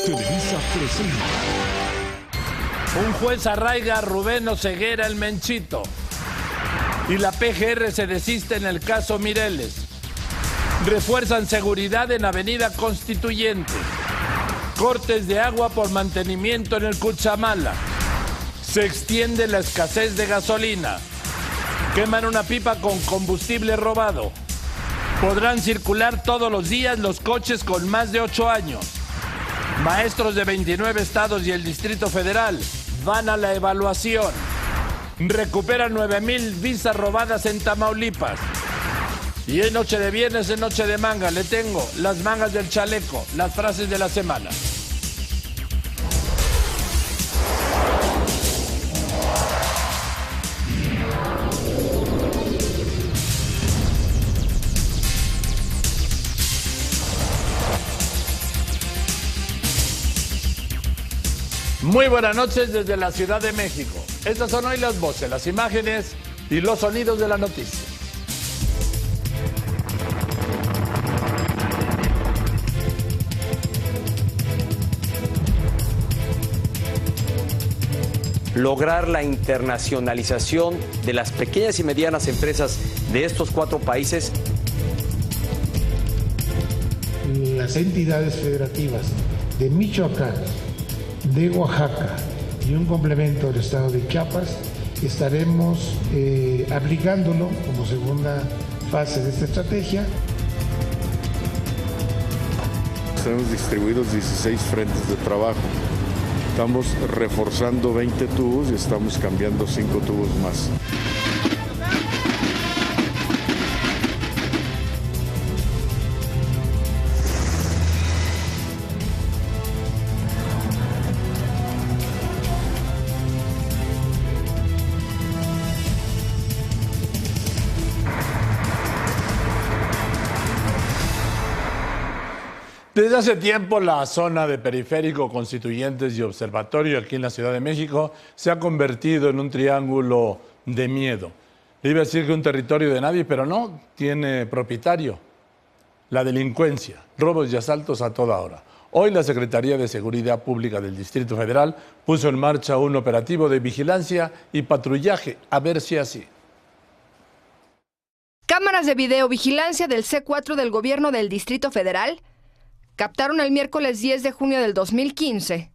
Televisa presenta. Un juez arraiga a Rubén Oceguera el Menchito. Y la PGR se desiste en el caso Mireles. Refuerzan seguridad en Avenida Constituyente. Cortes de agua por mantenimiento en el Cuchamala. Se extiende la escasez de gasolina. Queman una pipa con combustible robado. Podrán circular todos los días los coches con más de 8 años. Maestros de 29 estados y el Distrito Federal van a la evaluación. Recuperan 9,000 visas robadas en Tamaulipas. Y en noche de viernes, en noche de manga, le tengo las mangas del chaleco, las frases de la semana. Muy buenas noches desde la Ciudad de México. Estas son hoy las voces, las imágenes y los sonidos de la noticia. Lograr la internacionalización de las pequeñas y medianas empresas de estos 4 países. Las entidades federativas de Michoacán, de Oaxaca y un complemento del estado de Chiapas, estaremos aplicándolo como segunda fase de esta estrategia. Tenemos distribuidos 16 frentes de trabajo. Estamos reforzando 20 tubos y estamos cambiando 5 tubos más. Desde hace tiempo la zona de Periférico, Constituyentes y Observatorio aquí en la Ciudad de México se ha convertido en un triángulo de miedo. Le iba a decir que un territorio de nadie, pero no, tiene propietario. La delincuencia, robos y asaltos a toda hora. Hoy la Secretaría de Seguridad Pública del Distrito Federal puso en marcha un operativo de vigilancia y patrullaje, a ver si así. Cámaras de videovigilancia del C4 del Gobierno del Distrito Federal captaron el miércoles 10 de junio del 2015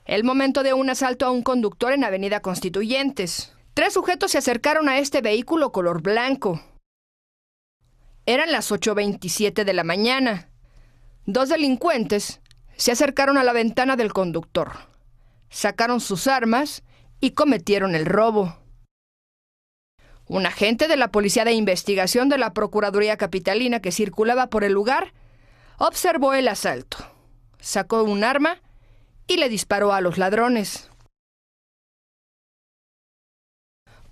el momento de un asalto a un conductor en Avenida Constituyentes. 3 sujetos se acercaron a este vehículo color blanco. Eran las 8:27 de la mañana. 2 delincuentes se acercaron a la ventana del conductor, sacaron sus armas y cometieron el robo. Un agente de la Policía de Investigación de la Procuraduría Capitalina que circulaba por el lugar observó el asalto, sacó un arma y le disparó a los ladrones.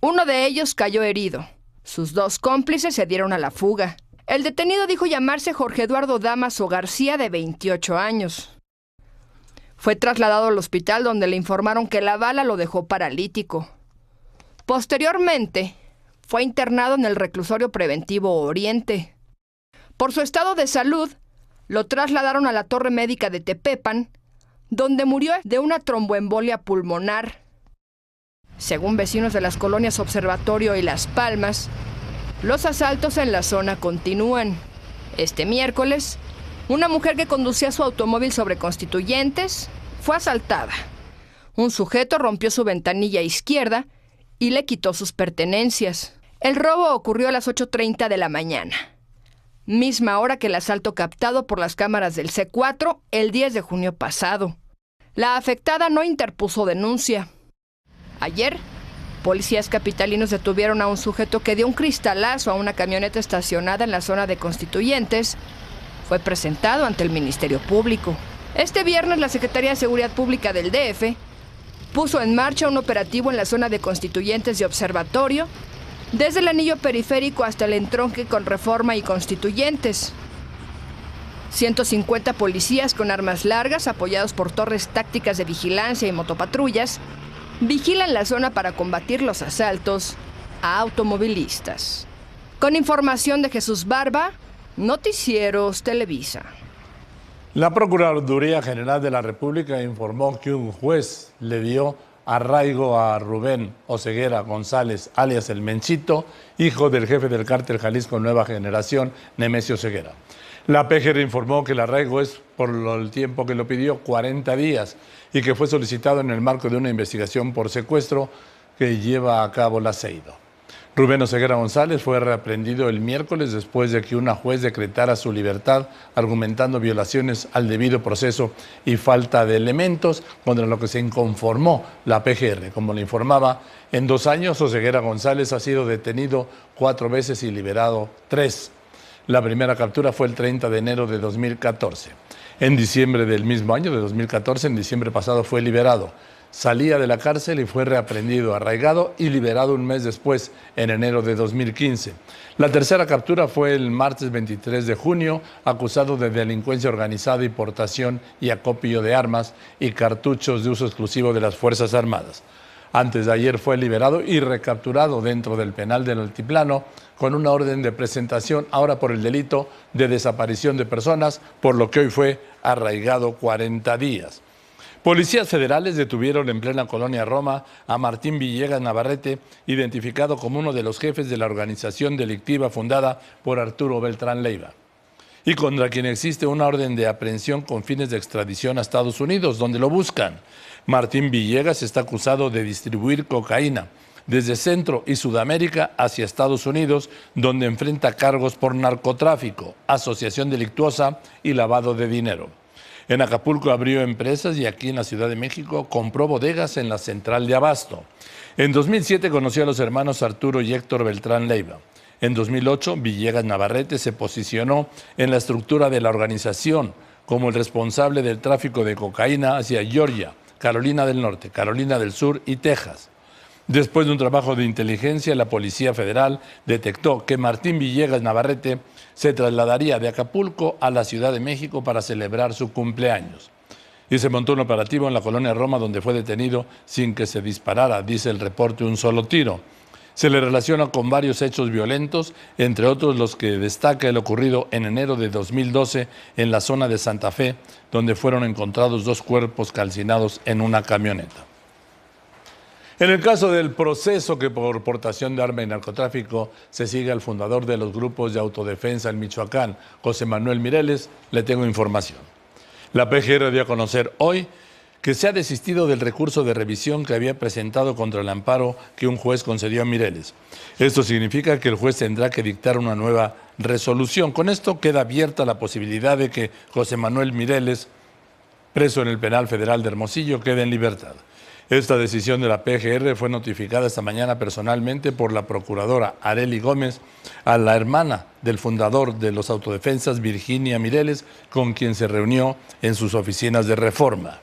Uno de ellos cayó herido. Sus 2 cómplices se dieron a la fuga. El detenido dijo llamarse Jorge Eduardo Damaso García, de 28 años. Fue trasladado al hospital donde le informaron que la bala lo dejó paralítico. Posteriormente, fue internado en el reclusorio preventivo Oriente. Por su estado de salud, lo trasladaron a la Torre Médica de Tepepan, donde murió de una tromboembolia pulmonar. Según vecinos de las colonias Observatorio y Las Palmas, los asaltos en la zona continúan. Este miércoles, una mujer que conducía su automóvil sobre Constituyentes fue asaltada. Un sujeto rompió su ventanilla izquierda y le quitó sus pertenencias. El robo ocurrió a las 8:30 de la mañana. Misma hora que el asalto captado por las cámaras del C4 el 10 de junio pasado. La afectada no interpuso denuncia. Ayer, policías capitalinos detuvieron a un sujeto que dio un cristalazo a una camioneta estacionada en la zona de Constituyentes. Fue presentado ante el Ministerio Público. Este viernes, la Secretaría de Seguridad Pública del DF puso en marcha un operativo en la zona de Constituyentes y Observatorio, desde el anillo periférico hasta el entronque con Reforma y Constituyentes. 150 policías con armas largas, apoyados por torres tácticas de vigilancia y motopatrullas, vigilan la zona para combatir los asaltos a automovilistas. Con información de Jesús Barba, Noticieros Televisa. La Procuraduría General de la República informó que un juez le dio arraigo a Rubén Oseguera González, alias El Menchito, hijo del jefe del cártel Jalisco Nueva Generación, Nemesio Oseguera. La PGR informó que el arraigo es por el tiempo que lo pidió, 40 días, y que fue solicitado en el marco de una investigación por secuestro que lleva a cabo la CEIDO. Rubén Oseguera González fue reaprendido el miércoles después de que una juez decretara su libertad, argumentando violaciones al debido proceso y falta de elementos, contra lo que se inconformó la PGR. Como le informaba, en 2 años Oseguera González ha sido detenido 4 veces y liberado 3. La primera captura fue el 30 de enero de 2014. En diciembre del mismo año, de 2014, en diciembre pasado, fue liberado. Salía de la cárcel y fue reaprendido, arraigado y liberado un mes después, en enero de 2015. La tercera captura fue el martes 23 de junio, acusado de delincuencia organizada y portación y acopio de armas y cartuchos de uso exclusivo de las Fuerzas Armadas. Antes de ayer fue liberado y recapturado dentro del penal del Altiplano con una orden de presentación, ahora por el delito de desaparición de personas, por lo que hoy fue arraigado 40 días. Policías federales detuvieron en plena colonia Roma a Martín Villegas Navarrete, identificado como uno de los jefes de la organización delictiva fundada por Arturo Beltrán Leiva, y contra quien existe una orden de aprehensión con fines de extradición a Estados Unidos, donde lo buscan. Martín Villegas está acusado de distribuir cocaína desde Centro y Sudamérica hacia Estados Unidos, donde enfrenta cargos por narcotráfico, asociación delictuosa y lavado de dinero. En Acapulco abrió empresas y aquí en la Ciudad de México compró bodegas en la central de abasto. En 2007 conoció a los hermanos Arturo y Héctor Beltrán Leiva. En 2008, Villegas Navarrete se posicionó en la estructura de la organización como el responsable del tráfico de cocaína hacia Georgia, Carolina del Norte, Carolina del Sur y Texas. Después de un trabajo de inteligencia, la Policía Federal detectó que Martín Villegas Navarrete se trasladaría de Acapulco a la Ciudad de México para celebrar su cumpleaños. Y se montó un operativo en la colonia Roma, donde fue detenido sin que se disparara, dice el reporte, un solo tiro. Se le relaciona con varios hechos violentos, entre otros los que destaca el ocurrido en enero de 2012 en la zona de Santa Fe, donde fueron encontrados 2 cuerpos calcinados en una camioneta. En el caso del proceso que por portación de arma y narcotráfico se sigue al fundador de los grupos de autodefensa en Michoacán, José Manuel Mireles, le tengo información. La PGR dio a conocer hoy que se ha desistido del recurso de revisión que había presentado contra el amparo que un juez concedió a Mireles. Esto significa que el juez tendrá que dictar una nueva resolución. Con esto queda abierta la posibilidad de que José Manuel Mireles, preso en el Penal Federal de Hermosillo, quede en libertad. Esta decisión de la PGR fue notificada esta mañana personalmente por la procuradora Arely Gómez a la hermana del fundador de los autodefensas, Virginia Mireles, con quien se reunió en sus oficinas de Reforma.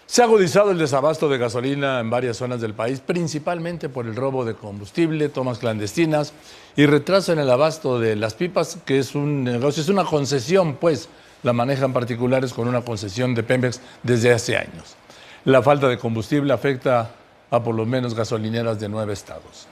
Se ha agudizado el desabasto de gasolina en varias zonas del país, principalmente por el robo de combustible, tomas clandestinas y retraso en el abasto de las pipas, que es un negocio, es una concesión, pues la manejan particulares con una concesión de Pemex desde hace años. La falta de combustible afecta a por lo menos gasolineras de 9 estados.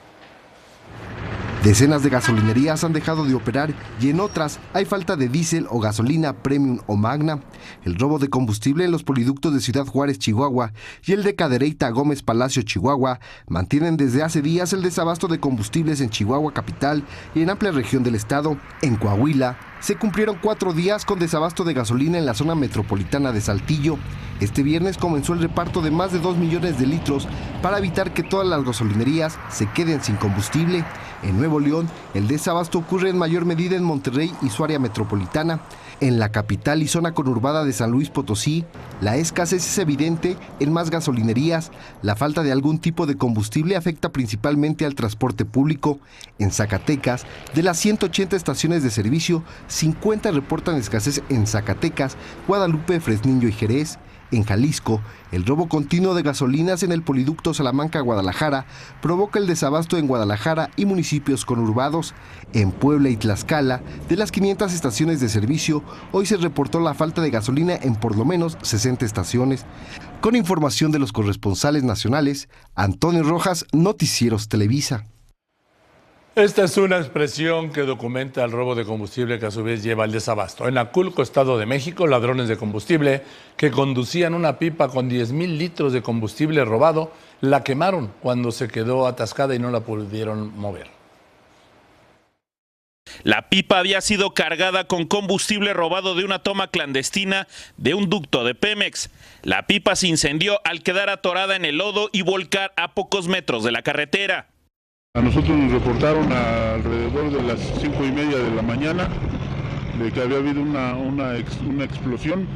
Decenas de gasolinerías han dejado de operar y en otras hay falta de diésel o gasolina premium o magna. El robo de combustible en los poliductos de Ciudad Juárez, Chihuahua, y el de Cadereyta Gómez Palacio, Chihuahua, mantienen desde hace días el desabasto de combustibles en Chihuahua capital y en amplia región del estado. En Coahuila se cumplieron 4 días con desabasto de gasolina en la zona metropolitana de Saltillo. Este viernes comenzó el reparto de más de 2 millones de litros para evitar que todas las gasolinerías se queden sin combustible. En Nuevo León, el desabasto ocurre en mayor medida en Monterrey y su área metropolitana. En la capital y zona conurbada de San Luis Potosí, la escasez es evidente en más gasolinerías. La falta de algún tipo de combustible afecta principalmente al transporte público. En Zacatecas, de las 180 estaciones de servicio, 50 reportan escasez en Zacatecas, Guadalupe, Fresnillo y Jerez. En Jalisco, el robo continuo de gasolinas en el poliducto Salamanca-Guadalajara provoca el desabasto en Guadalajara y municipios conurbados. En Puebla y Tlaxcala, de las 500 estaciones de servicio, hoy se reportó la falta de gasolina en por lo menos 60 estaciones. Con información de los corresponsales nacionales, Antonio Rojas, Noticieros Televisa. Esta es una expresión que documenta el robo de combustible que a su vez lleva al desabasto. En Aculco, Estado de México, ladrones de combustible que conducían una pipa con 10,000 litros de combustible robado, la quemaron cuando se quedó atascada y no la pudieron mover. La pipa había sido cargada con combustible robado de una toma clandestina de un ducto de Pemex. La pipa se incendió al quedar atorada en el lodo y volcar a pocos metros de la carretera. A nosotros nos reportaron alrededor de las 5:30 de la mañana de que había habido una explosión.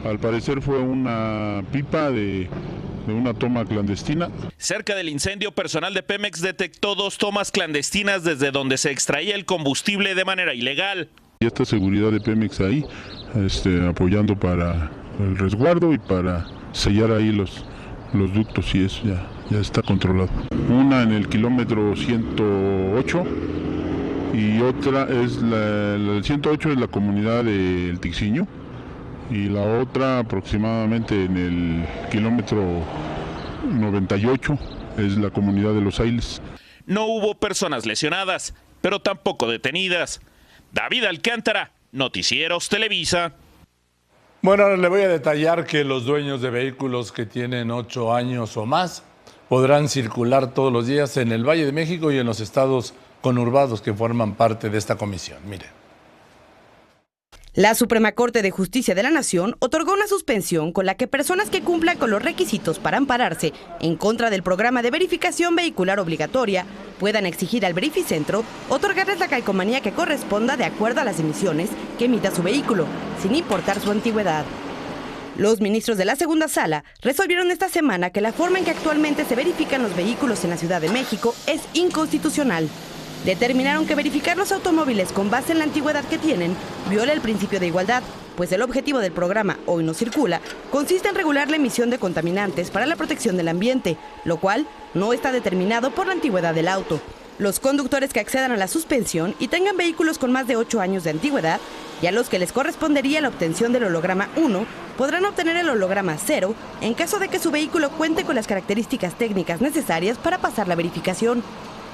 Al parecer fue una pipa de una toma clandestina. Cerca del incendio, personal de Pemex detectó 2 tomas clandestinas desde donde se extraía el combustible de manera ilegal. Y esta seguridad de Pemex ahí, apoyando para el resguardo y para sellar ahí los ductos, y eso ya está controlado. Una en el kilómetro 108 y otra es el 108 es la comunidad del Tixiño y la otra aproximadamente en el kilómetro 98 es la comunidad de Los Ailes. No hubo personas lesionadas, pero tampoco detenidas. David Alcántara, Noticieros Televisa. Bueno, ahora le voy a detallar que los dueños de vehículos que tienen 8 años o más podrán circular todos los días en el Valle de México y en los estados conurbados que forman parte de esta comisión. Mire. La Suprema Corte de Justicia de la Nación otorgó una suspensión con la que personas que cumplan con los requisitos para ampararse en contra del programa de verificación vehicular obligatoria puedan exigir al verificentro otorgarles la calcomanía que corresponda de acuerdo a las emisiones que emita su vehículo, sin importar su antigüedad. Los ministros de la segunda sala resolvieron esta semana que la forma en que actualmente se verifican los vehículos en la Ciudad de México es inconstitucional. Determinaron que verificar los automóviles con base en la antigüedad que tienen viola el principio de igualdad, pues el objetivo del programa Hoy No Circula consiste en regular la emisión de contaminantes para la protección del ambiente, lo cual no está determinado por la antigüedad del auto. Los conductores que accedan a la suspensión y tengan vehículos con más de 8 años de antigüedad y a los que les correspondería la obtención del holograma 1 podrán obtener el holograma 0 en caso de que su vehículo cuente con las características técnicas necesarias para pasar la verificación.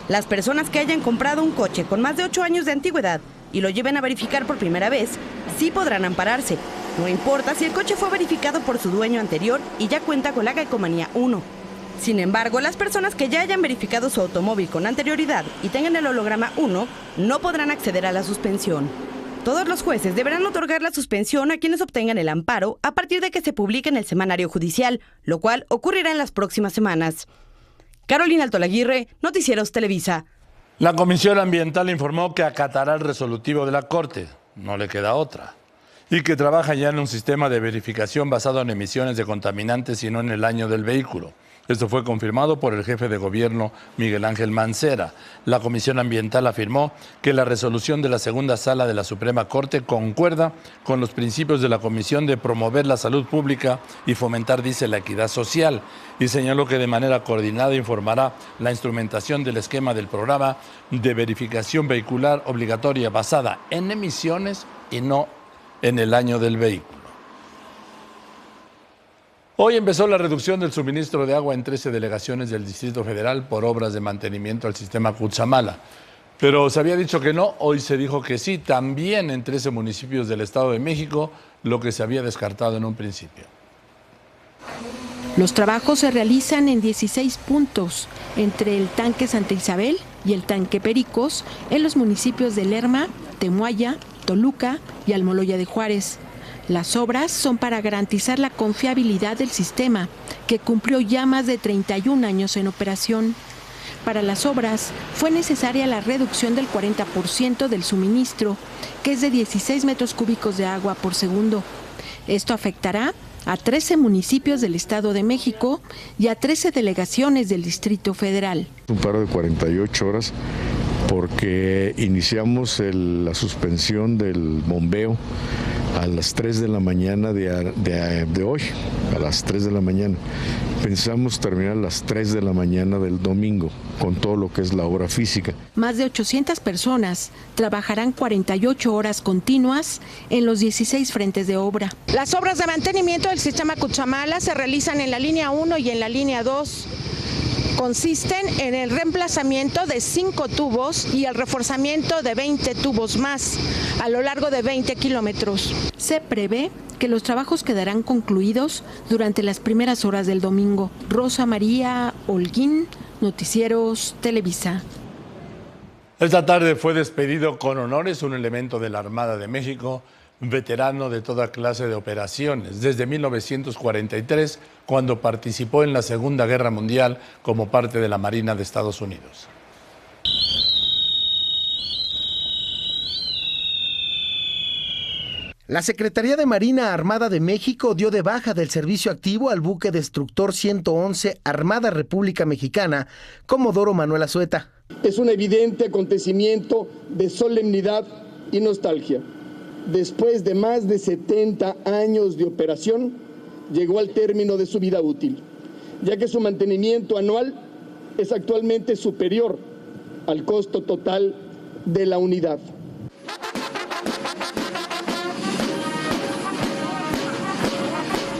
Las personas que hayan comprado un coche con más de 8 años de antigüedad y lo lleven a verificar por primera vez, sí podrán ampararse. No importa si el coche fue verificado por su dueño anterior y ya cuenta con la calcomanía 1. Sin embargo, las personas que ya hayan verificado su automóvil con anterioridad y tengan el holograma 1 no podrán acceder a la suspensión. Todos los jueces deberán otorgar la suspensión a quienes obtengan el amparo a partir de que se publique en el Semanario Judicial, lo cual ocurrirá en las próximas semanas. Carolina Altolaguirre, Noticieros Televisa. La Comisión Ambiental informó que acatará el resolutivo de la Corte, no le queda otra, y que trabaja ya en un sistema de verificación basado en emisiones de contaminantes y no en el año del vehículo. Esto fue confirmado por el jefe de gobierno, Miguel Ángel Mancera. La Comisión Ambiental afirmó que la resolución de la segunda sala de la Suprema Corte concuerda con los principios de la Comisión de promover la salud pública y fomentar, dice, la equidad social, y señaló que de manera coordinada informará la instrumentación del esquema del programa de verificación vehicular obligatoria basada en emisiones y no en el año del vehículo. Hoy empezó la reducción del suministro de agua en 13 delegaciones del Distrito Federal por obras de mantenimiento al sistema Cutzamala. Pero se había dicho que no, hoy se dijo que sí, también en 13 municipios del Estado de México, lo que se había descartado en un principio. Los trabajos se realizan en 16 puntos, entre el tanque Santa Isabel y el tanque Pericos, en los municipios de Lerma, Temuaya, Toluca y Almoloya de Juárez. Las obras son para garantizar la confiabilidad del sistema, que cumplió ya más de 31 años en operación. Para las obras fue necesaria la reducción del 40% del suministro, que es de 16 metros cúbicos de agua por segundo. Esto afectará a 13 municipios del Estado de México y a 13 delegaciones del Distrito Federal. Un paro de 48 horas porque iniciamos la suspensión del bombeo a las 3 de la mañana de hoy, a las 3 de la mañana. Pensamos terminar a las 3 de la mañana del domingo, con todo lo que es la obra física. Más de 800 personas trabajarán 48 horas continuas en los 16 frentes de obra. Las obras de mantenimiento del sistema Cutzamala se realizan en la línea 1 y en la línea 2, consisten en el reemplazamiento de 5 tubos y el reforzamiento de 20 tubos más a lo largo de 20 kilómetros. Se prevé que los trabajos quedarán concluidos durante las primeras horas del domingo. Rosa María Holguín, Noticieros Televisa. Esta tarde fue despedido con honores un elemento de la Armada de México, veterano de toda clase de operaciones, desde 1943, cuando participó en la Segunda Guerra Mundial como parte de la Marina de Estados Unidos. La Secretaría de Marina Armada de México dio de baja del servicio activo al buque destructor 111 Armada República Mexicana, Comodoro Manuel Azueta. Es un evidente acontecimiento de solemnidad y nostalgia. Después de más de 70 años de operación, llegó al término de su vida útil, ya que su mantenimiento anual es actualmente superior al costo total de la unidad.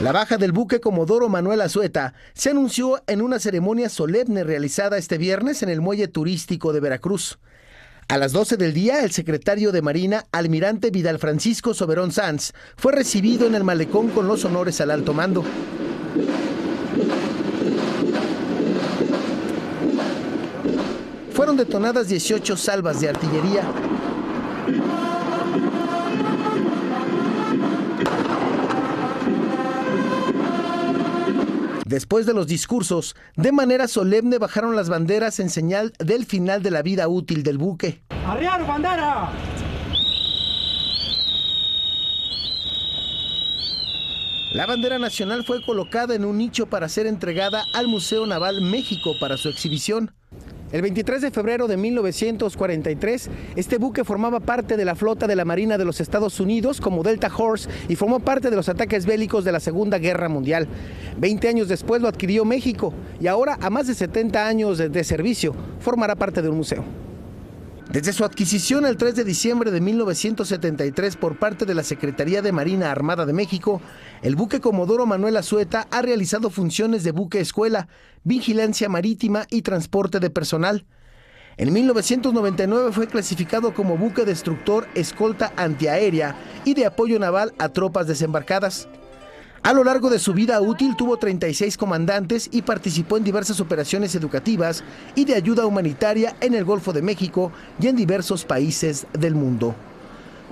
La baja del buque Comodoro Manuel Azueta se anunció en una ceremonia solemne realizada este viernes en el muelle turístico de Veracruz. A las 12 del día, el secretario de Marina, almirante Vidal Francisco Soberón Sanz, fue recibido en el malecón con los honores al alto mando. Fueron detonadas 18 salvas de artillería. Después de los discursos, de manera solemne bajaron las banderas en señal del final de la vida útil del buque. ¡Arriar bandera! La bandera nacional fue colocada en un nicho para ser entregada al Museo Naval México para su exhibición. El 23 de febrero de 1943, este buque formaba parte de la flota de la Marina de los Estados Unidos como Delta Horse y formó parte de los ataques bélicos de la Segunda Guerra Mundial. 20 años después lo adquirió México y ahora, a más de 70 años de servicio, formará parte de un museo. Desde su adquisición el 3 de diciembre de 1973 por parte de la Secretaría de Marina Armada de México, el buque Comodoro Manuel Azueta ha realizado funciones de buque escuela, vigilancia marítima y transporte de personal. En 1999 fue clasificado como buque destructor escolta antiaérea y de apoyo naval a tropas desembarcadas. A lo largo de su vida útil tuvo 36 comandantes y participó en diversas operaciones educativas y de ayuda humanitaria en el Golfo de México y en diversos países del mundo.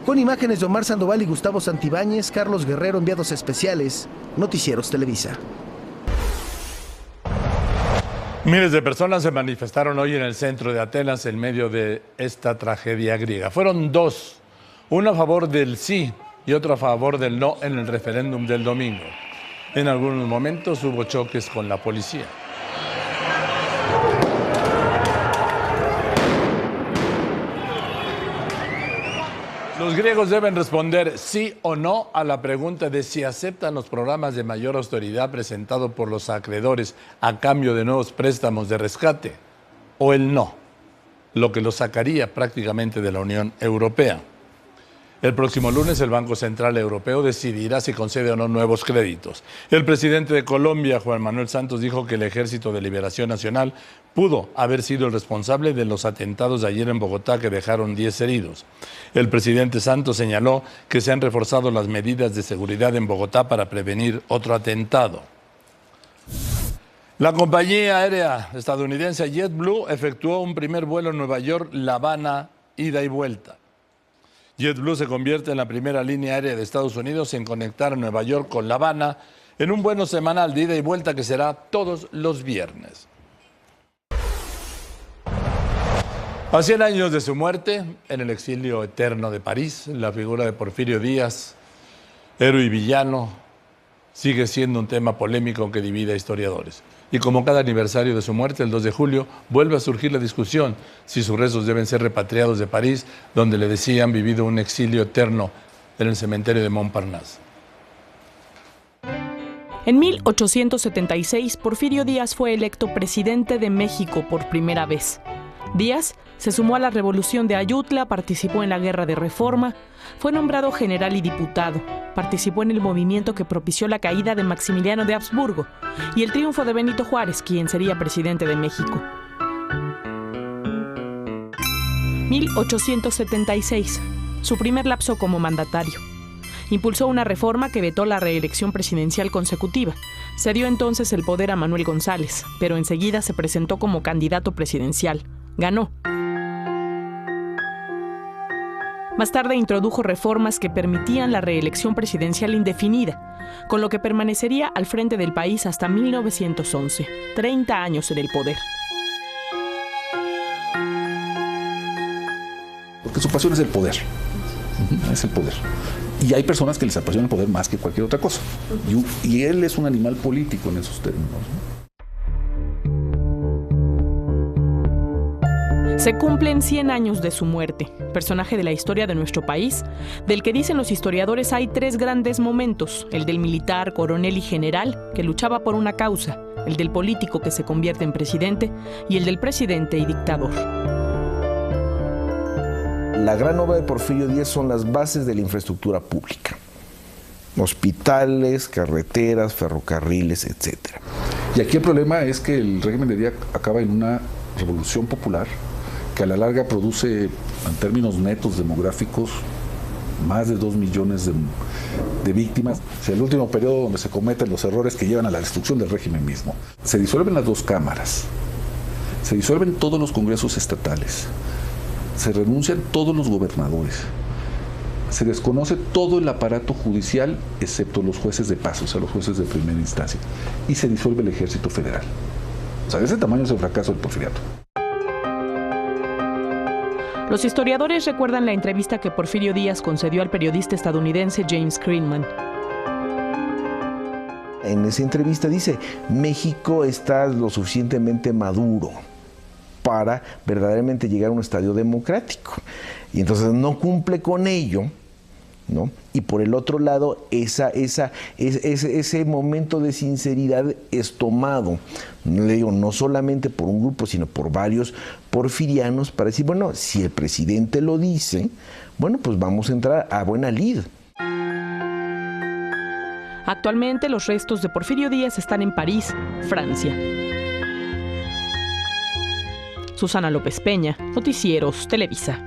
Con imágenes de Omar Sandoval y Gustavo Santibáñez, Carlos Guerrero, enviados especiales, Noticieros Televisa. Miles de personas se manifestaron hoy en el centro de Atenas en medio de esta tragedia griega. Fueron dos, uno a favor del sí y otro a favor del no en el referéndum del domingo. En algunos momentos hubo choques con la policía. Los griegos deben responder sí o no a la pregunta de si aceptan los programas de mayor austeridad presentados por los acreedores a cambio de nuevos préstamos de rescate, o el no, lo que los sacaría prácticamente de la Unión Europea. El próximo lunes el Banco Central Europeo decidirá si concede o no nuevos créditos. El presidente de Colombia, Juan Manuel Santos, dijo que el Ejército de Liberación Nacional pudo haber sido el responsable de los atentados de ayer en Bogotá que dejaron 10 heridos. El presidente Santos señaló que se han reforzado las medidas de seguridad en Bogotá para prevenir otro atentado. La compañía aérea estadounidense JetBlue efectuó un primer vuelo en Nueva York-La Habana, ida y vuelta. JetBlue se convierte en la primera línea aérea de Estados Unidos en conectar a Nueva York con La Habana en un vuelo semanal de ida y vuelta que será todos los viernes. A 100 años de su muerte, en el exilio eterno de París, la figura de Porfirio Díaz, héroe y villano, sigue siendo un tema polémico que divide a historiadores. Y como cada aniversario de su muerte, el 2 de julio, vuelve a surgir la discusión si sus restos deben ser repatriados de París, donde le decían vivido un exilio eterno en el cementerio de Montparnasse. En 1876, Porfirio Díaz fue electo presidente de México por primera vez. Díaz se sumó a la revolución de Ayutla, participó en la Guerra de Reforma, fue nombrado general y diputado, participó en el movimiento que propició la caída de Maximiliano de Habsburgo y el triunfo de Benito Juárez, quien sería presidente de México. 1876, su primer lapso como mandatario. Impulsó una reforma que vetó la reelección presidencial consecutiva. Se dio entonces el poder a Manuel González, pero enseguida se presentó como candidato presidencial. Ganó. Más tarde introdujo reformas que permitían la reelección presidencial indefinida, con lo que permanecería al frente del país hasta 1911, 30 años en el poder. Porque su pasión es el poder. Es el poder. Y hay personas que les apasiona el poder más que cualquier otra cosa. Y él es un animal político en esos términos, ¿no? Se cumplen 100 años de su muerte, personaje de la historia de nuestro país, del que dicen los historiadores hay 3 grandes momentos: el del militar, coronel y general, que luchaba por una causa, el del político que se convierte en presidente y el del presidente y dictador. La gran obra de Porfirio Díaz son las bases de la infraestructura pública: hospitales, carreteras, ferrocarriles, etc. Y aquí el problema es que el régimen de Díaz acaba en una revolución popular que a la larga produce, en términos netos demográficos, más de 2 millones de víctimas. Es el último periodo donde se cometen los errores que llevan a la destrucción del régimen mismo. Se disuelven las 2 cámaras, se disuelven todos los congresos estatales, se renuncian todos los gobernadores, se desconoce todo el aparato judicial excepto los jueces de paz, o sea, los jueces de primera instancia, y se disuelve el ejército federal. O sea, de ese tamaño es el fracaso del porfiriato. Los historiadores recuerdan la entrevista que Porfirio Díaz concedió al periodista estadounidense James Greenman. En esa entrevista dice: México está lo suficientemente maduro para verdaderamente llegar a un estadio democrático. Y entonces no cumple con ello, ¿no? Y por el otro lado, ese momento de sinceridad es tomado, le digo, no solamente por un grupo, sino por varios porfirianos, para decir, bueno, si el presidente lo dice, bueno, pues vamos a entrar a buena lid. Actualmente los restos de Porfirio Díaz están en París, Francia. Susana López Peña, Noticieros, Televisa.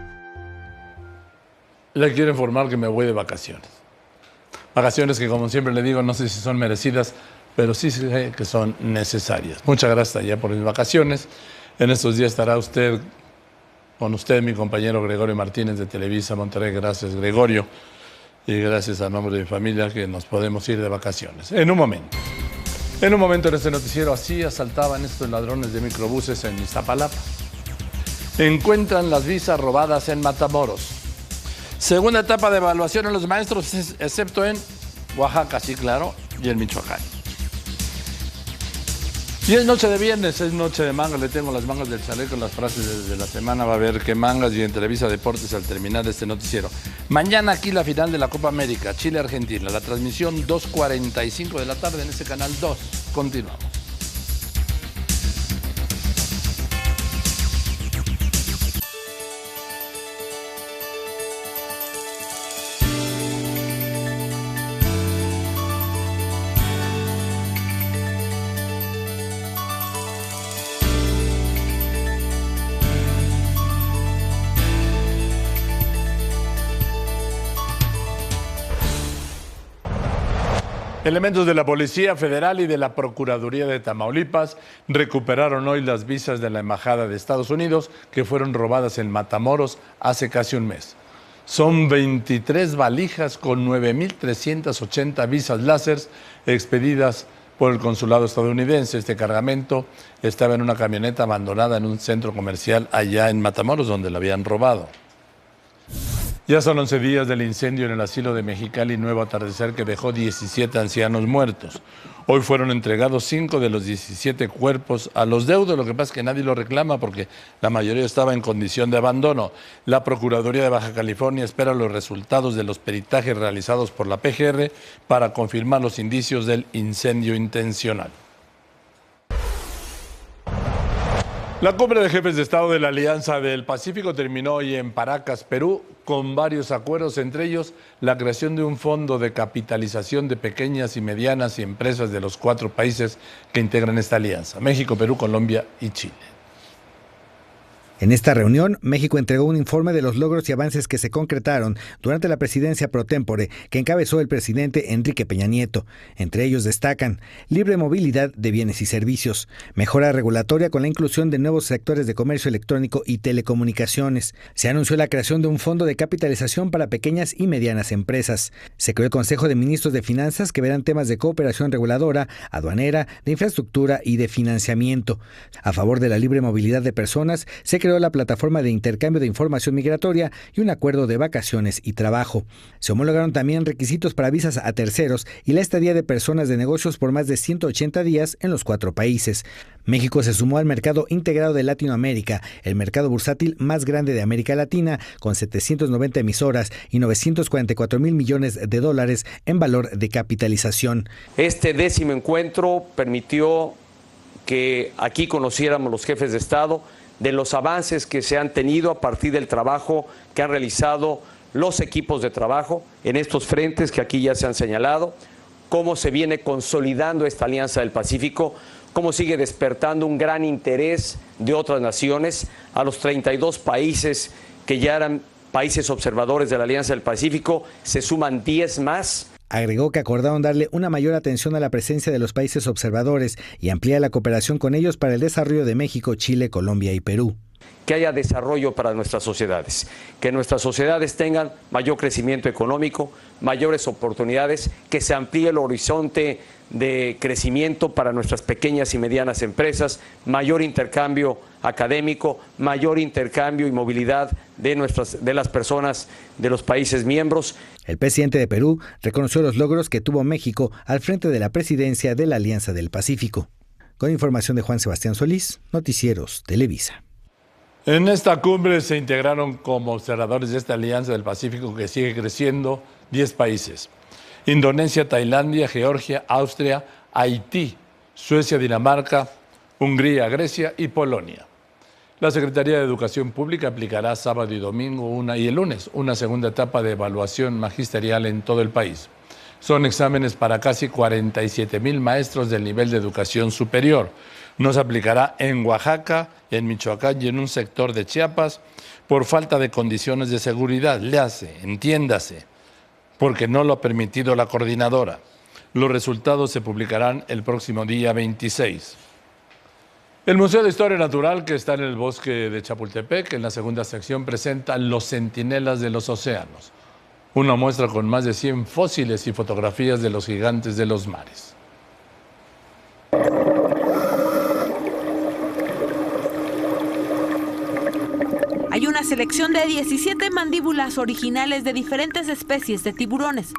Le quiero informar que me voy de vacaciones. Vacaciones que, como siempre le digo, no sé si son merecidas, pero sí sé que son necesarias. Muchas gracias ya por mis vacaciones. En estos días estará con usted, mi compañero Gregorio Martínez de Televisa Monterrey. Gracias, Gregorio. Y gracias a nombre de mi familia que nos podemos ir de vacaciones. En un momento en este noticiero, así asaltaban estos ladrones de microbuses en Iztapalapa. Encuentran las visas robadas en Matamoros. Segunda etapa de evaluación a los maestros, excepto en Oaxaca, sí, claro, y en Michoacán. Y es noche de viernes, es noche de mangas. Le tengo las mangas del chaleco, las frases de la semana. Va a ver qué mangas, y en Televisa Deportes al terminar este noticiero. Mañana aquí la final de la Copa América, Chile-Argentina. La transmisión 2:45 de la tarde en este canal 2. Continuamos. Elementos de la Policía Federal y de la Procuraduría de Tamaulipas recuperaron hoy las visas de la Embajada de Estados Unidos que fueron robadas en Matamoros hace casi un mes. Son 23 valijas con 9.380 visas láser expedidas por el consulado estadounidense. Este cargamento estaba en una camioneta abandonada en un centro comercial allá en Matamoros, donde la habían robado. Ya son 11 días del incendio en el asilo de Mexicali Nuevo Atardecer, que dejó 17 ancianos muertos. Hoy fueron entregados 5 de los 17 cuerpos a los deudos. Lo que pasa es que nadie lo reclama porque la mayoría estaba en condición de abandono. La Procuraduría de Baja California espera los resultados de los peritajes realizados por la PGR para confirmar los indicios del incendio intencional. La cumbre de jefes de Estado de la Alianza del Pacífico terminó hoy en Paracas, Perú, con varios acuerdos, entre ellos la creación de un fondo de capitalización de pequeñas y medianas empresas de los 4 países que integran esta alianza: México, Perú, Colombia y Chile. En esta reunión, México entregó un informe de los logros y avances que se concretaron durante la presidencia pro tempore que encabezó el presidente Enrique Peña Nieto. Entre ellos destacan libre movilidad de bienes y servicios, mejora regulatoria con la inclusión de nuevos sectores de comercio electrónico y telecomunicaciones. Se anunció la creación de un fondo de capitalización para pequeñas y medianas empresas. Se creó el Consejo de Ministros de Finanzas que verán temas de cooperación reguladora, aduanera, de infraestructura y de financiamiento. A favor de la libre movilidad de personas, se creó la plataforma de intercambio de información migratoria y un acuerdo de vacaciones y trabajo. Se homologaron también requisitos para visas a terceros y la estadía de personas de negocios por más de 180 días en los 4 países. México se sumó al mercado integrado de Latinoamérica, el mercado bursátil más grande de América Latina, con 790 emisoras y 944,000 millones de dólares en valor de capitalización. Este 10º encuentro permitió que aquí conociéramos los jefes de Estado de los avances que se han tenido a partir del trabajo que han realizado los equipos de trabajo en estos frentes que aquí ya se han señalado, cómo se viene consolidando esta Alianza del Pacífico, cómo sigue despertando un gran interés de otras naciones. A los 32 países que ya eran países observadores de la Alianza del Pacífico se suman 10 más. Agregó que acordaron darle una mayor atención a la presencia de los países observadores y ampliar la cooperación con ellos para el desarrollo de México, Chile, Colombia y Perú. Que haya desarrollo para nuestras sociedades, que nuestras sociedades tengan mayor crecimiento económico, mayores oportunidades, que se amplíe el horizonte de crecimiento para nuestras pequeñas y medianas empresas, mayor intercambio académico, mayor intercambio y movilidad de las personas de los países miembros. El presidente de Perú reconoció los logros que tuvo México al frente de la presidencia de la Alianza del Pacífico. Con información de Juan Sebastián Solís, Noticieros Televisa. En esta cumbre se integraron como observadores de esta Alianza del Pacífico que sigue creciendo 10 países: Indonesia, Tailandia, Georgia, Austria, Haití, Suecia, Dinamarca, Hungría, Grecia y Polonia. La Secretaría de Educación Pública aplicará sábado y domingo y el lunes una segunda etapa de evaluación magisterial en todo el país. Son exámenes para casi 47,000 maestros del nivel de educación superior. No se aplicará en Oaxaca, en Michoacán y en un sector de Chiapas por falta de condiciones de seguridad. Entiéndase, porque no lo ha permitido la coordinadora. Los resultados se publicarán el próximo día 26. El Museo de Historia Natural, que está en el bosque de Chapultepec, en la segunda sección, presenta Los Centinelas de los Océanos, una muestra con más de 100 fósiles y fotografías de los gigantes de los mares. Hay una selección de 17 mandíbulas originales de diferentes especies de tiburones.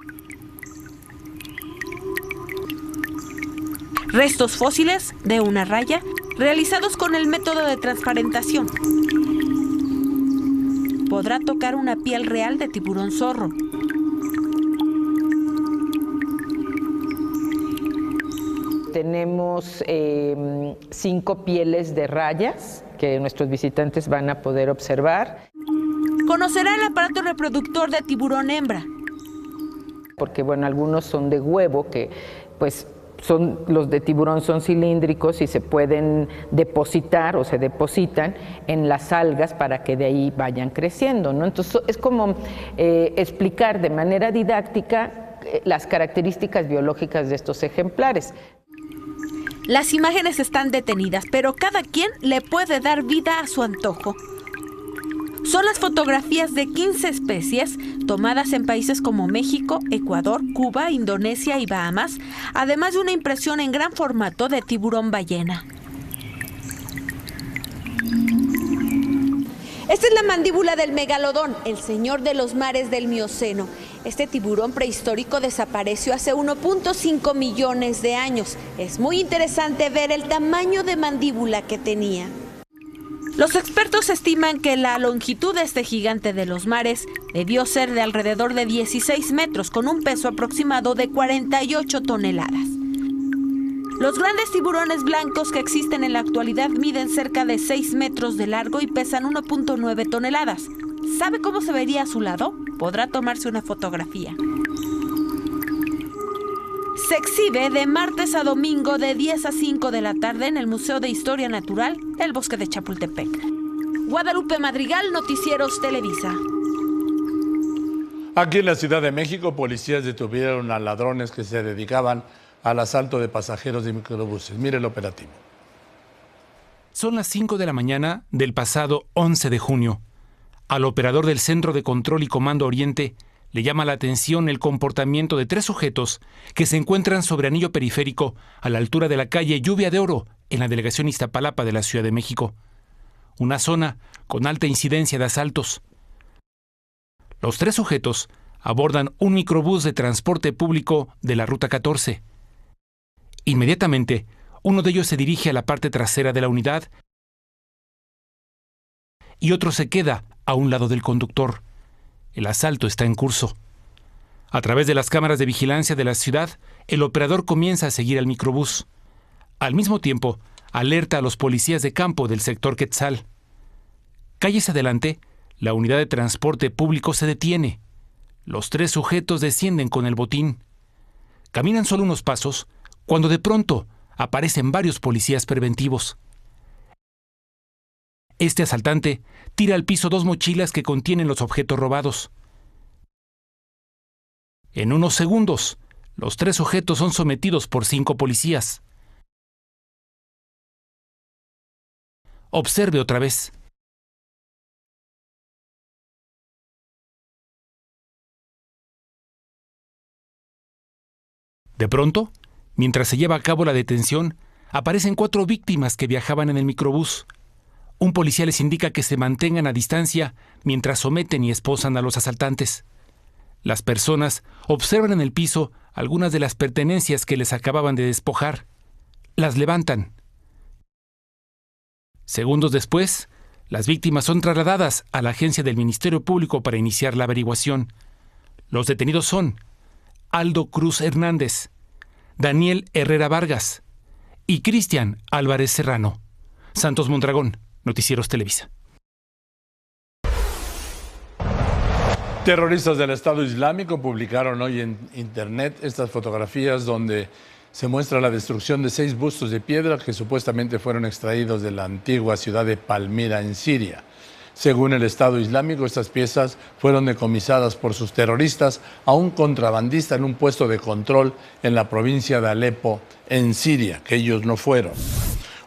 Restos fósiles de una raya realizados con el método de transparentación. Podrá tocar una piel real de tiburón zorro. Tenemos 5 pieles de rayas que nuestros visitantes van a poder observar. Conocerá el aparato reproductor de tiburón hembra. Porque bueno, algunos son de huevo que pues los de tiburón son cilíndricos y se pueden depositar o se depositan en las algas para que de ahí vayan creciendo, ¿no? Entonces es como explicar de manera didáctica las características biológicas de estos ejemplares. Las imágenes están detenidas, pero cada quien le puede dar vida a su antojo. Son las fotografías de 15 especies tomadas en países como México, Ecuador, Cuba, Indonesia y Bahamas, además de una impresión en gran formato de tiburón ballena. Esta es la mandíbula del megalodón, el señor de los mares del Mioceno. Este tiburón prehistórico desapareció hace 1.5 millones de años. Es muy interesante ver el tamaño de mandíbula que tenía. Los expertos estiman que la longitud de este gigante de los mares debió ser de alrededor de 16 metros, con un peso aproximado de 48 toneladas. Los grandes tiburones blancos que existen en la actualidad miden cerca de 6 metros de largo y pesan 1.9 toneladas. ¿Sabe cómo se vería a su lado? Podrá tomarse una fotografía. Se exhibe de martes a domingo de 10 a 5 de la tarde en el Museo de Historia Natural, el Bosque de Chapultepec. Guadalupe Madrigal, Noticieros Televisa. Aquí en la Ciudad de México, policías detuvieron a ladrones que se dedicaban al asalto de pasajeros de microbuses. Mire el operativo. Son las 5 de la mañana del pasado 11 de junio. Al operador del Centro de Control y Comando Oriente le llama la atención el comportamiento de 3 sujetos que se encuentran sobre Anillo Periférico a la altura de la calle Lluvia de Oro, en la delegación Iztapalapa de la Ciudad de México. Una zona con alta incidencia de asaltos. Los 3 sujetos abordan un microbús de transporte público de la Ruta 14. Inmediatamente, uno de ellos se dirige a la parte trasera de la unidad y otro se queda a un lado del conductor. El asalto está en curso. A través de las cámaras de vigilancia de la ciudad, el operador comienza a seguir al microbús. Al mismo tiempo, alerta a los policías de campo del sector Quetzal. Calles adelante, la unidad de transporte público se detiene. Los 3 sujetos descienden con el botín. Caminan solo unos pasos cuando de pronto aparecen varios policías preventivos. Este asaltante tira al piso 2 mochilas que contienen los objetos robados. En unos segundos, los 3 sujetos son sometidos por 5 policías. Observe otra vez. De pronto, mientras se lleva a cabo la detención, aparecen 4 víctimas que viajaban en el microbús. Un policía les indica que se mantengan a distancia mientras someten y esposan a los asaltantes. Las personas observan en el piso algunas de las pertenencias que les acababan de despojar. Las levantan. Segundos después, las víctimas son trasladadas a la agencia del Ministerio Público para iniciar la averiguación. Los detenidos son Aldo Cruz Hernández, Daniel Herrera Vargas y Cristian Álvarez Serrano. Santos Mondragón, Noticieros Televisa. Terroristas del Estado Islámico publicaron hoy en internet estas fotografías donde se muestra la destrucción de 6 bustos de piedra que supuestamente fueron extraídos de la antigua ciudad de Palmira, en Siria. Según el Estado Islámico, estas piezas fueron decomisadas por sus terroristas a un contrabandista en un puesto de control en la provincia de Alepo, en Siria, que ellos no fueron.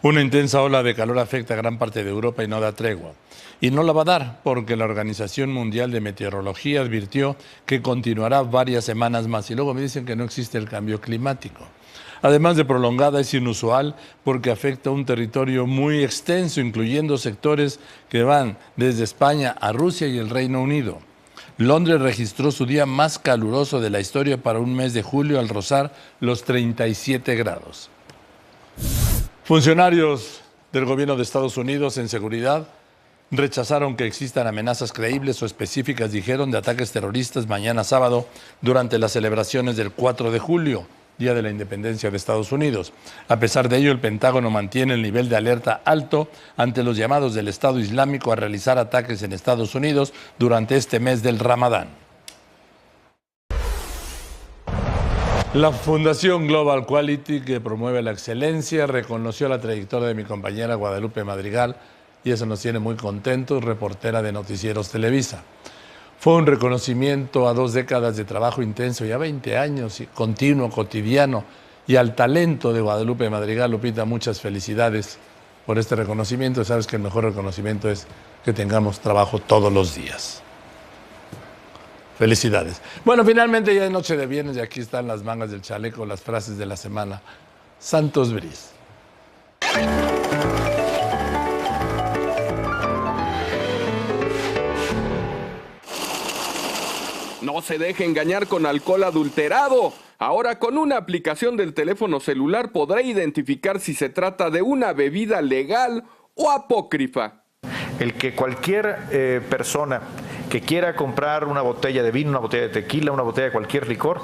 Una intensa ola de calor afecta a gran parte de Europa y no da tregua. Y no la va a dar porque la Organización Mundial de Meteorología advirtió que continuará varias semanas más. Y luego me dicen que no existe el cambio climático. Además de prolongada, es inusual porque afecta a un territorio muy extenso, incluyendo sectores que van desde España a Rusia y el Reino Unido. Londres registró su día más caluroso de la historia para un mes de julio al rozar los 37 grados. Funcionarios del gobierno de Estados Unidos en seguridad rechazaron que existan amenazas creíbles o específicas, dijeron, de ataques terroristas mañana sábado durante las celebraciones del 4 de julio. Día de la Independencia de Estados Unidos. A pesar de ello, el Pentágono mantiene el nivel de alerta alto ante los llamados del Estado Islámico a realizar ataques en Estados Unidos durante este mes del Ramadán. La Fundación Global Quality, que promueve la excelencia, reconoció la trayectoria de mi compañera Guadalupe Madrigal y eso nos tiene muy contentos, reportera de Noticieros Televisa. Fue un reconocimiento a 2 décadas de trabajo intenso y a 20 años continuo, cotidiano, y al talento de Guadalupe Madrigal. Lupita, muchas felicidades por este reconocimiento. Sabes que el mejor reconocimiento es que tengamos trabajo todos los días. Felicidades. Bueno, finalmente ya es noche de viernes y aquí están las mangas del chaleco, las frases de la semana. Santos Briz. No se deje engañar con alcohol adulterado. Ahora con una aplicación del teléfono celular podrá identificar si se trata de una bebida legal o apócrifa. El que cualquier persona que quiera comprar una botella de vino, una botella de tequila, una botella de cualquier licor,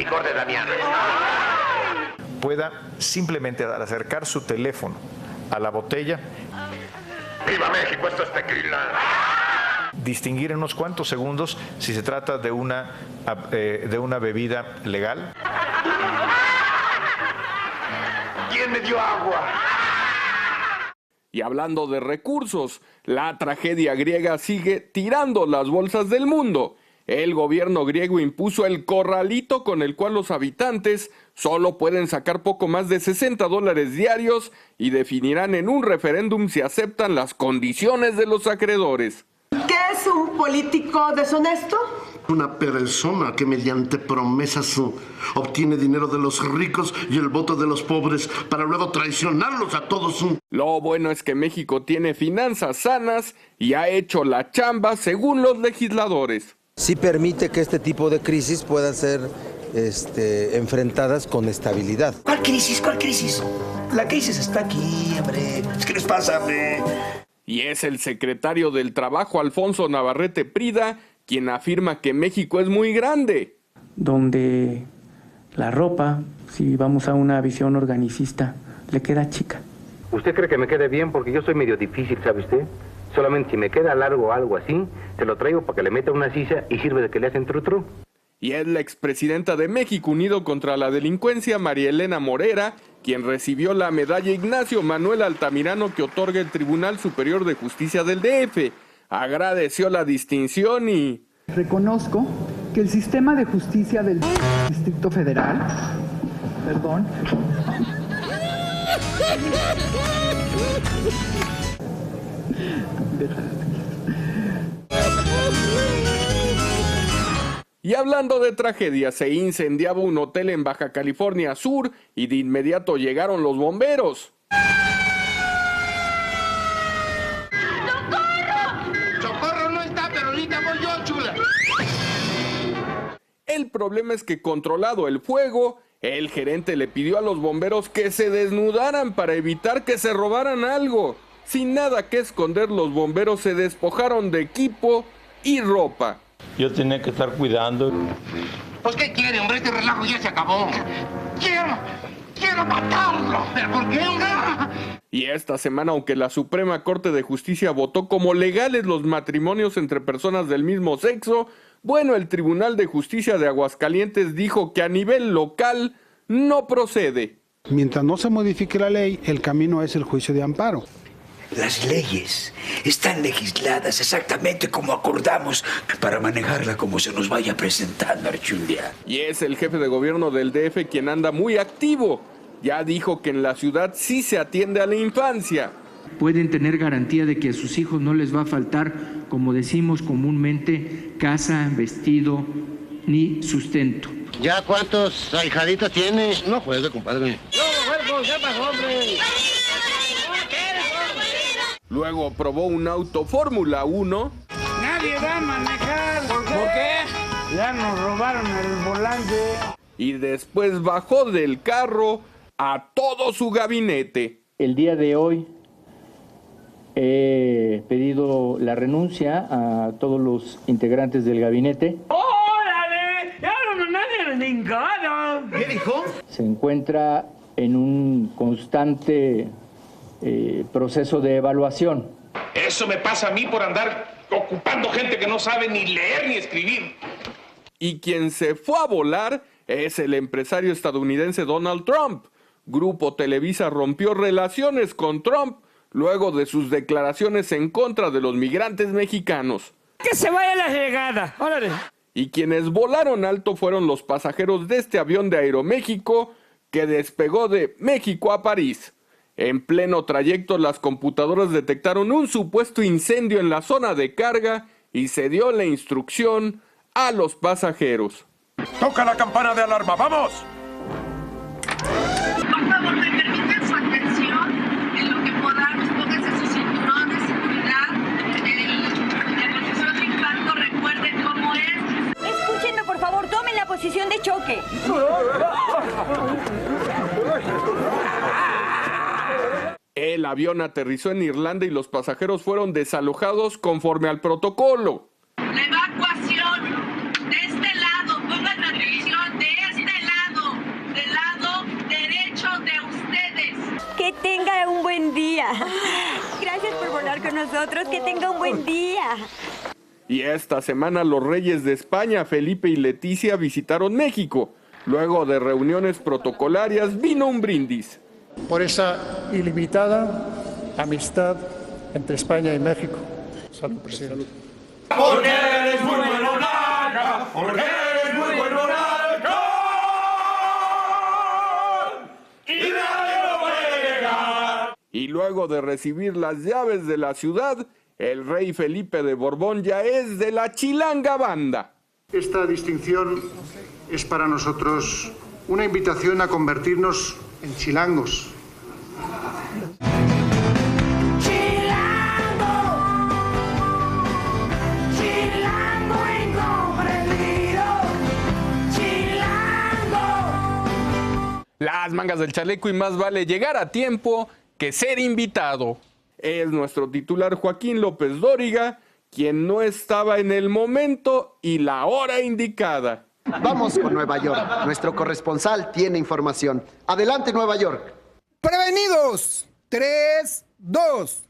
licor de Damián. Pueda simplemente al acercar su teléfono a la botella, ¡Viva México! Esto es tequila. Distinguir en unos cuantos segundos si se trata de una bebida legal. ¿Quién me dio agua? Y hablando de recursos, la tragedia griega sigue tirando las bolsas del mundo. El gobierno griego impuso el corralito con el cual los habitantes solo pueden sacar poco más de $60 diarios y definirán en un referéndum si aceptan las condiciones de los acreedores. ¿Qué es un político deshonesto? Una persona que mediante promesas obtiene dinero de los ricos y el voto de los pobres para luego traicionarlos a todos. Lo bueno es que México tiene finanzas sanas y ha hecho la chamba según los legisladores. Sí permite que este tipo de crisis puedan ser enfrentadas con estabilidad. ¿Cuál crisis? ¿Cuál crisis? La crisis está aquí, hombre. ¿Qué les pasa, hombre? Y es el secretario del Trabajo, Alfonso Navarrete Prida, quien afirma que México es muy grande. Donde la ropa, si vamos a una visión organicista, le queda chica. ¿Usted cree que me quede bien? Porque yo soy medio difícil, ¿sabe usted? Solamente si me queda largo algo así, se lo traigo para que le meta una silla y sirve de que le hacen tru-tru. Y es la expresidenta de México Unido contra la Delincuencia, María Elena Morera, quien recibió la medalla Ignacio Manuel Altamirano que otorga el Tribunal Superior de Justicia del DF. Agradeció la distinción y... Reconozco que el sistema de justicia del Distrito Federal, Y hablando de tragedia, se incendiaba un hotel en Baja California Sur y de inmediato llegaron los bomberos. ¡Socorro no está, pero ahorita voy yo, chula! El problema es que controlado el fuego, el gerente le pidió a los bomberos que se desnudaran para evitar que se robaran algo. Sin nada que esconder, los bomberos se despojaron de equipo y ropa. Yo tenía que estar cuidando. Pues, ¿qué quiere, hombre? Este relajo ya se acabó. ¡Quiero matarlo! ¿Pero por qué, hombre? Y esta semana, aunque la Suprema Corte de Justicia votó como legales los matrimonios entre personas del mismo sexo, bueno, el Tribunal de Justicia de Aguascalientes dijo que a nivel local no procede. Mientras no se modifique la ley, el camino es el juicio de amparo. Las leyes están legisladas exactamente como acordamos para manejarla como se nos vaya presentando, Archundia. Y es el jefe de gobierno del DF quien anda muy activo. Ya dijo que en la ciudad sí se atiende a la infancia. Pueden tener garantía de que a sus hijos no les va a faltar, como decimos comúnmente, casa, vestido ni sustento. ¿Ya cuántos ahijaditos tienes? No juegue, compadre. Luego probó un auto Fórmula 1. Nadie va a manejar. ¿Por qué? Ya nos robaron el volante. Y después bajó del carro a todo su gabinete. El día de hoy he pedido la renuncia a todos los integrantes del gabinete. ¡Órale! ¡Ya no nadie ningado! ¿Qué dijo? Se encuentra en un constante proceso de evaluación. Eso me pasa a mí por andar ocupando gente que no sabe ni leer ni escribir. Y quien se fue a volar es el empresario estadounidense Donald Trump. Grupo Televisa rompió relaciones con Trump luego de sus declaraciones en contra de los migrantes mexicanos. ¡Que se vaya la llegada! ¡Órale! Y quienes volaron alto fueron los pasajeros de este avión de Aeroméxico que despegó de México a París. En pleno trayecto, las computadoras detectaron un supuesto incendio en la zona de carga y se dio la instrucción a los pasajeros. ¡Toca la campana de alarma! ¡Vamos! Por favor, me permiten su atención en lo que podamos. Pónganse su cinturón de seguridad. La posición de impacto, recuerden cómo es. Escúchenme, por favor, tomen la posición de choque. El avión aterrizó en Irlanda y los pasajeros fueron desalojados conforme al protocolo. La evacuación de este lado, pongan atención, de este día. Gracias por volar con nosotros. Que tenga un buen día. Y esta semana los reyes de España, Felipe y Leticia, visitaron México. Luego de reuniones protocolarias vino un brindis. Por esa ilimitada amistad entre España y México. Salud, presidente. Porque eres muy bueno, Naca. Porque eres muy bueno, Naca. Y nadie lo puede negar. Y luego de recibir las llaves de la ciudad, el rey Felipe de Borbón ya es de la Chilanga Banda. Esta distinción es para nosotros una invitación a convertirnos en chilangos. Las mangas del chaleco y más vale llegar a tiempo que ser invitado. Es nuestro titular Joaquín López Dóriga, quien no estaba en el momento y la hora indicada. Vamos con Nueva York. Nuestro corresponsal tiene información. Adelante, Nueva York. ¡Prevenidos! 3, 2.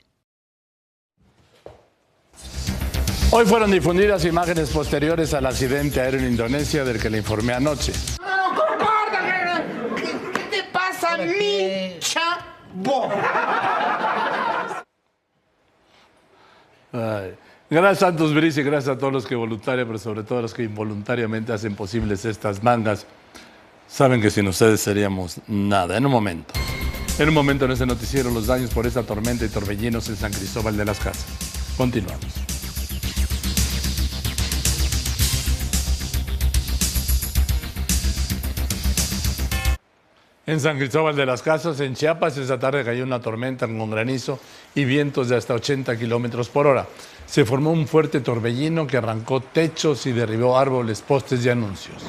Hoy fueron difundidas imágenes posteriores al accidente aéreo en Indonesia del que le informé anoche. No, corta. ¿Qué te pasa, mi chavo? Ay. Gracias a Santos Brice y gracias a todos los que voluntariamente, pero sobre todo a los que involuntariamente hacen posibles estas mangas. Saben que sin ustedes seríamos nada. En un momento en este noticiero, los daños por esta tormenta y torbellinos en San Cristóbal de las Casas. Continuamos. En San Cristóbal de las Casas, en Chiapas, esta tarde cayó una tormenta con granizo y vientos de hasta 80 kilómetros por hora. Se formó un fuerte torbellino que arrancó techos y derribó árboles, postes y anuncios.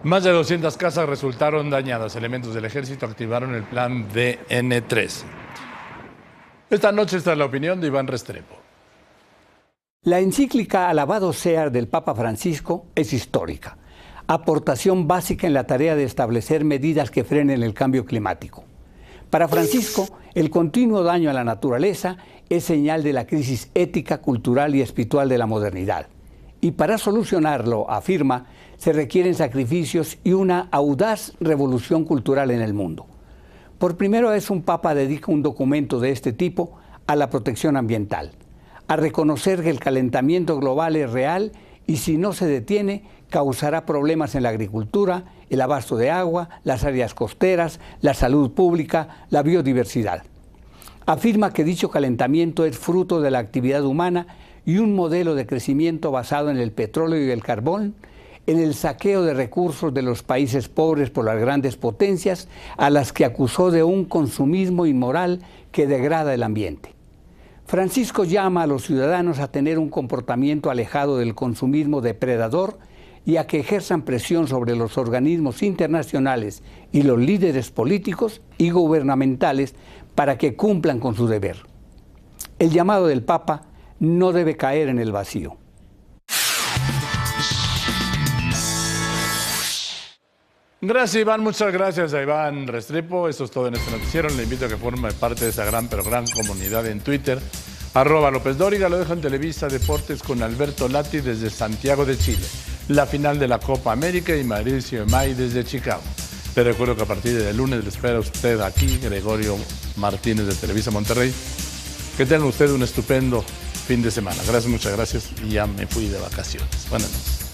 Más de 200 casas resultaron dañadas. Elementos del ejército activaron el plan DN3. Esta noche está la opinión de Iván Restrepo. La encíclica Alabado sea del Papa Francisco es histórica. Aportación básica en la tarea de establecer medidas que frenen el cambio climático. Para Francisco, el continuo daño a la naturaleza es señal de la crisis ética, cultural y espiritual de la modernidad. Y para solucionarlo, afirma, se requieren sacrificios y una audaz revolución cultural en el mundo. Por primera vez un papa dedica un documento de este tipo a la protección ambiental, a reconocer que el calentamiento global es real y si no se detiene causará problemas en la agricultura, el abasto de agua, las áreas costeras, la salud pública, la biodiversidad. Afirma que dicho calentamiento es fruto de la actividad humana y un modelo de crecimiento basado en el petróleo y el carbón, en el saqueo de recursos de los países pobres por las grandes potencias, a las que acusó de un consumismo inmoral que degrada el ambiente. Francisco llama a los ciudadanos a tener un comportamiento alejado del consumismo depredador y a que ejerzan presión sobre los organismos internacionales y los líderes políticos y gubernamentales para que cumplan con su deber. El llamado del Papa no debe caer en el vacío. Gracias, Iván. Muchas gracias a Iván Restrepo. Eso es todo en este noticiero. Le invito a que forme parte de esa gran, pero gran comunidad en Twitter. @López Dóriga. Lo dejo en Televisa Deportes con Alberto Lati desde Santiago de Chile. La final de la Copa América y Mauricio Emay desde Chicago. Te recuerdo que a partir del lunes le espera usted aquí, Gregorio Martínez de Televisa Monterrey. Que tenga usted un estupendo fin de semana. Gracias, muchas gracias. Y ya me fui de vacaciones. Buenas noches.